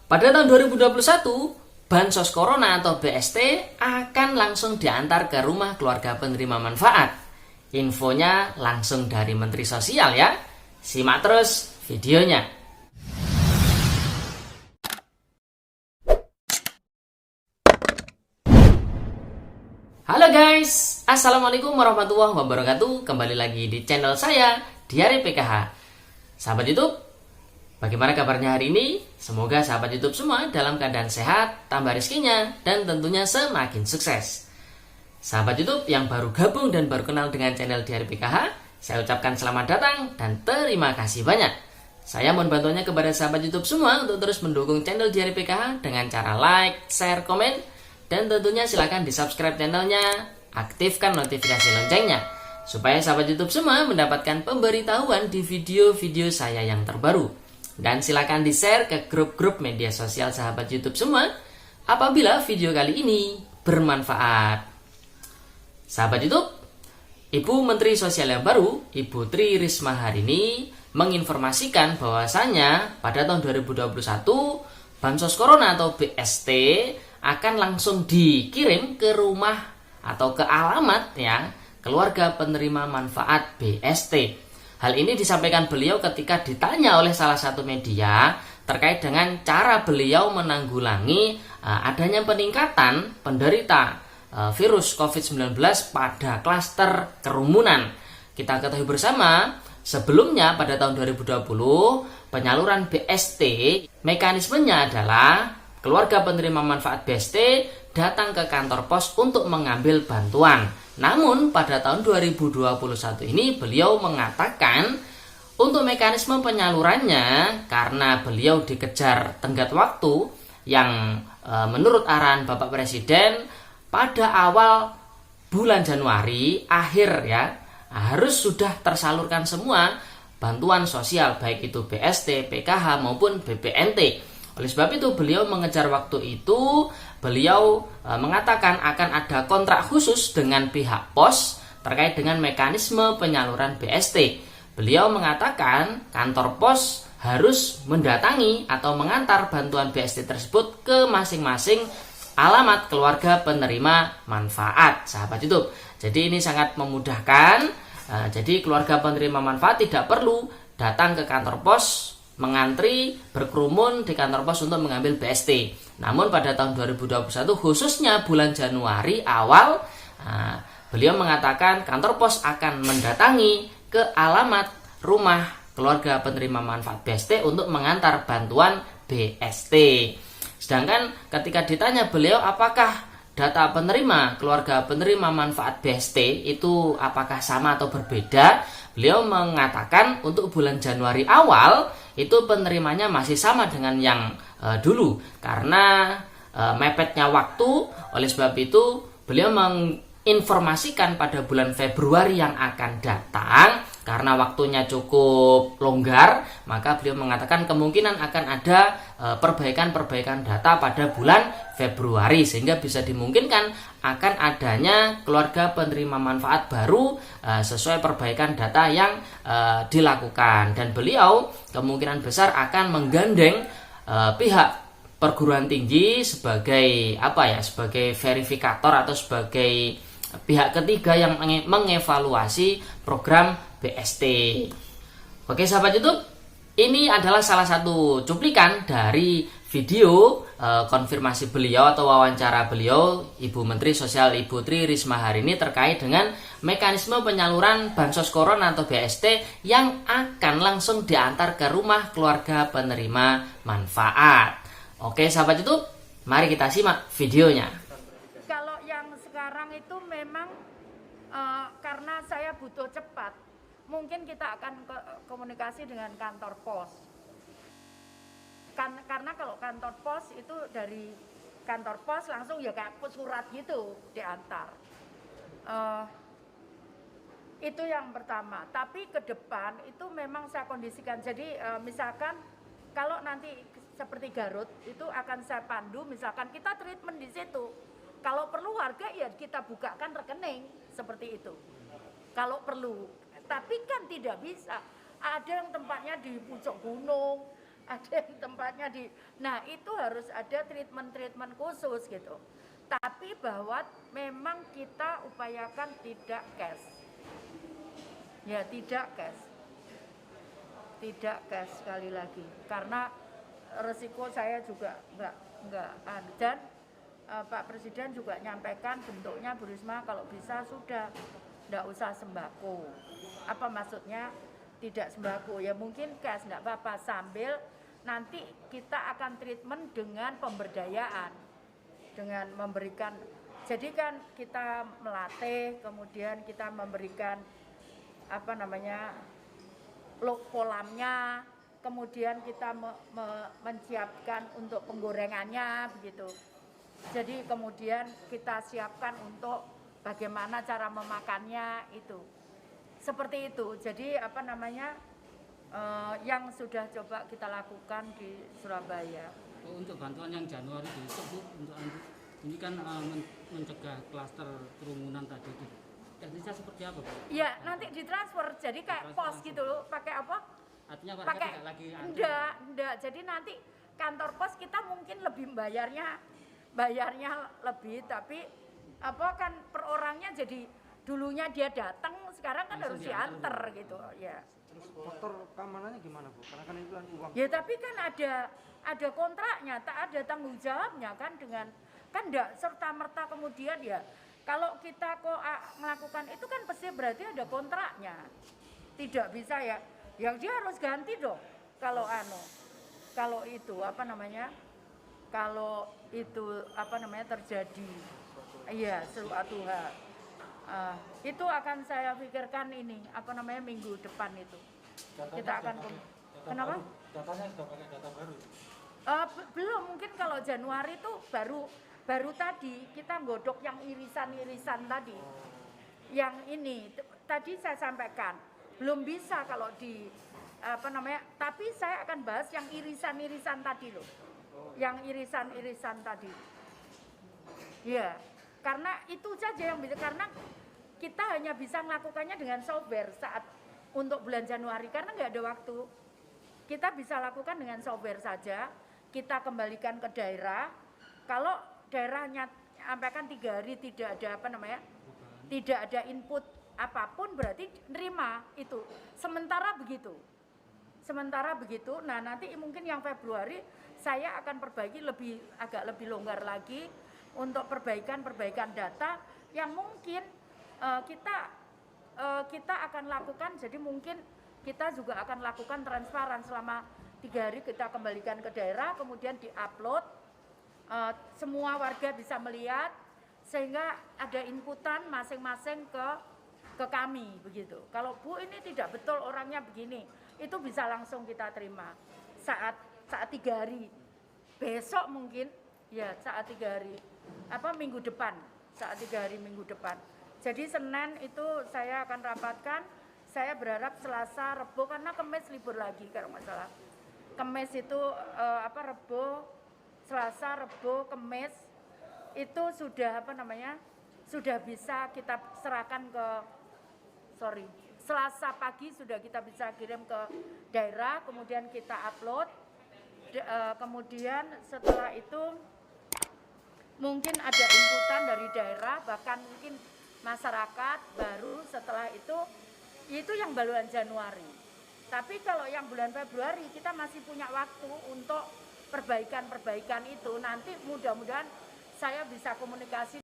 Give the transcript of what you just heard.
Pada tahun 2021, Bansos Corona atau BST akan langsung diantar ke rumah keluarga penerima manfaat. Infonya langsung dari Menteri Sosial ya. Simak terus videonya. Halo guys, Assalamualaikum warahmatullahi wabarakatuh. Kembali lagi di channel saya, Diari PKH. Sahabat YouTube, bagaimana kabarnya hari ini? Semoga sahabat YouTube semua dalam keadaan sehat, tambah rezekinya, dan tentunya semakin sukses. Sahabat YouTube yang baru gabung dan baru kenal dengan channel Diari PKH, saya ucapkan selamat datang dan terima kasih banyak. Saya mohon bantuannya kepada sahabat YouTube semua untuk terus mendukung channel Diari PKH dengan cara like, share, komen, dan tentunya silahkan di subscribe channelnya, aktifkan notifikasi loncengnya, supaya sahabat YouTube semua mendapatkan pemberitahuan di video-video saya yang terbaru. Dan silakan di-share ke grup-grup media sosial sahabat YouTube semua apabila video kali ini bermanfaat. Sahabat YouTube, Ibu Menteri Sosial yang baru, Ibu Tri Risma hari ini menginformasikan bahwasanya pada tahun 2021 Bansos Corona atau BST akan langsung dikirim ke rumah atau ke alamat ya keluarga penerima manfaat BST. Hal ini disampaikan beliau ketika ditanya oleh salah satu media terkait dengan cara beliau menanggulangi adanya peningkatan penderita virus COVID-19 pada klaster kerumunan. Kita ketahui bersama, sebelumnya pada tahun 2020 penyaluran BST mekanismenya adalah keluarga penerima manfaat BST datang ke kantor pos untuk mengambil bantuan. Namun pada tahun 2021 ini beliau mengatakan untuk mekanisme penyalurannya karena beliau dikejar tenggat waktu yang menurut arahan Bapak Presiden pada awal bulan Januari akhir ya harus sudah tersalurkan semua bantuan sosial baik itu BST, PKH maupun BPNT. Oleh sebab itu beliau mengejar waktu itu, beliau mengatakan akan ada kontrak khusus dengan pihak pos terkait dengan mekanisme penyaluran BST. Beliau mengatakan kantor pos harus mendatangi atau mengantar bantuan BST tersebut ke masing-masing alamat keluarga penerima manfaat, sahabat YouTube. Jadi ini sangat memudahkan. Jadi keluarga penerima manfaat tidak perlu datang ke kantor pos mengantri berkerumun di kantor pos untuk mengambil BST. Namun pada tahun 2021 khususnya bulan Januari awal beliau mengatakan kantor pos akan mendatangi ke alamat rumah keluarga penerima manfaat BST untuk mengantar bantuan BST. Sedangkan ketika ditanya beliau apakah data penerima keluarga penerima manfaat BST itu apakah sama atau berbeda, beliau mengatakan untuk bulan Januari awal itu penerimanya masih sama dengan yang dulu karena mepetnya waktu. Oleh sebab itu beliau menginformasikan pada bulan Februari yang akan datang karena waktunya cukup longgar, maka beliau mengatakan kemungkinan akan ada perbaikan-perbaikan data pada bulan Februari sehingga bisa dimungkinkan akan adanya keluarga penerima manfaat baru sesuai perbaikan data yang dilakukan. Dan beliau kemungkinan besar akan menggandeng pihak perguruan tinggi sebagai sebagai verifikator atau sebagai pihak ketiga yang mengevaluasi program BST. Oke sahabat YouTube, ini adalah salah satu cuplikan dari video konfirmasi beliau atau wawancara beliau Ibu Menteri Sosial Ibu Tri Risma hari ini terkait dengan mekanisme penyaluran Bansos Corona atau BST yang akan langsung diantar ke rumah keluarga penerima manfaat. Oke sahabat YouTube, mari kita simak videonya. Kalau yang sekarang itu memang karena saya butuh cepat, mungkin kita akan komunikasi dengan kantor pos. Karena kalau kantor pos itu dari kantor pos langsung ya kayak surat gitu diantar. Itu yang pertama. Tapi ke depan itu memang saya kondisikan. Jadi misalkan kalau nanti seperti Garut itu akan saya pandu, misalkan kita treatment di situ. Kalau perlu warga ya kita bukakan rekening seperti itu. Kalau perlu, tapi kan tidak bisa. Ada yang tempatnya di puncak gunung, ada yang tempatnya di. Nah, itu harus ada treatment khusus gitu. Tapi bahwa memang kita upayakan tidak cash. Ya, tidak cash. Tidak cash sekali lagi. Karena resiko saya juga enggak dan Pak Presiden juga nyampaikan bentuknya Bu Risma kalau bisa sudah enggak usah sembako. Apa maksudnya tidak sembako? Ya mungkin cash enggak apa-apa, sambil nanti kita akan treatment dengan pemberdayaan, dengan memberikan, jadi kan kita melatih, kemudian kita memberikan apa namanya kolamnya, kemudian kita menyiapkan untuk penggorengannya begitu. Jadi kemudian kita siapkan untuk bagaimana cara memakannya itu. Seperti itu. Jadi apa namanya yang sudah coba kita lakukan di Surabaya. Untuk bantuan yang Januari besok Bu, untuk ini kan mencegah klaster kerumunan tadi itu. Teknisnya seperti apa Bu? Ya nanti ditransfer, jadi kayak pos gitu loh, pakai apa? Artinya warga Pakai tidak lagi antri? enggak. Jadi nanti kantor pos kita mungkin lebih bayarnya lebih, tapi apa kan per orangnya, jadi dulunya dia datang, sekarang kan harus diantar gitu ya. Terus faktor keamanannya gimana Bu? Karena kan itu kan uang. Ya tapi kan ada kontraknya, tak ada tanggung jawabnya kan, dengan kan enggak serta merta kemudian ya kalau kita kok melakukan itu kan pasti berarti ada kontraknya. Tidak bisa ya, yang dia harus ganti dong. Kalau itu apa namanya? Kalau itu apa namanya terjadi, iya suatu hal. Itu akan saya pikirkan ini apa namanya minggu depan itu. Kita akan kenapa? Datanya sudah pakai data baru. Belum, mungkin kalau Januari itu baru tadi kita nggodok yang irisan tadi. Yang ini tadi saya sampaikan belum bisa kalau di apa namanya, tapi saya akan bahas yang irisan tadi loh. Yang irisan tadi. Ya, karena itu saja yang bisa, karena kita hanya bisa melakukannya dengan software saat untuk bulan Januari karena nggak ada waktu. Kita bisa lakukan dengan software saja, kita kembalikan ke daerah. Kalau daerahnya sampaikan 3 hari tidak ada apa namanya, tidak ada input apapun, berarti nerima itu. Sementara begitu, nah nanti mungkin yang Februari saya akan perbaiki agak lebih longgar lagi untuk perbaikan data yang mungkin kita akan lakukan. Jadi mungkin kita juga akan lakukan transparan selama 3 hari, kita kembalikan ke daerah, kemudian diupload, semua warga bisa melihat sehingga ada inputan masing-masing ke kami begitu. Kalau Bu ini tidak betul orangnya begini, itu bisa langsung kita terima saat 3 hari. Besok mungkin ya saat 3 hari minggu depan, saat 3 hari minggu depan. Jadi Senin itu saya akan rapatkan. Saya berharap Selasa, Rebo, karena Kamis libur lagi kalau nggak salah. Kamis itu Rebo, Selasa, Rebo, Kamis itu sudah sudah bisa kita serahkan Selasa pagi sudah kita bisa kirim ke daerah, kemudian kita upload. Kemudian setelah itu mungkin ada inputan dari daerah, bahkan mungkin masyarakat, baru setelah itu yang bulan Januari. Tapi kalau yang bulan Februari kita masih punya waktu untuk perbaikan itu. Nanti mudah-mudahan saya bisa komunikasi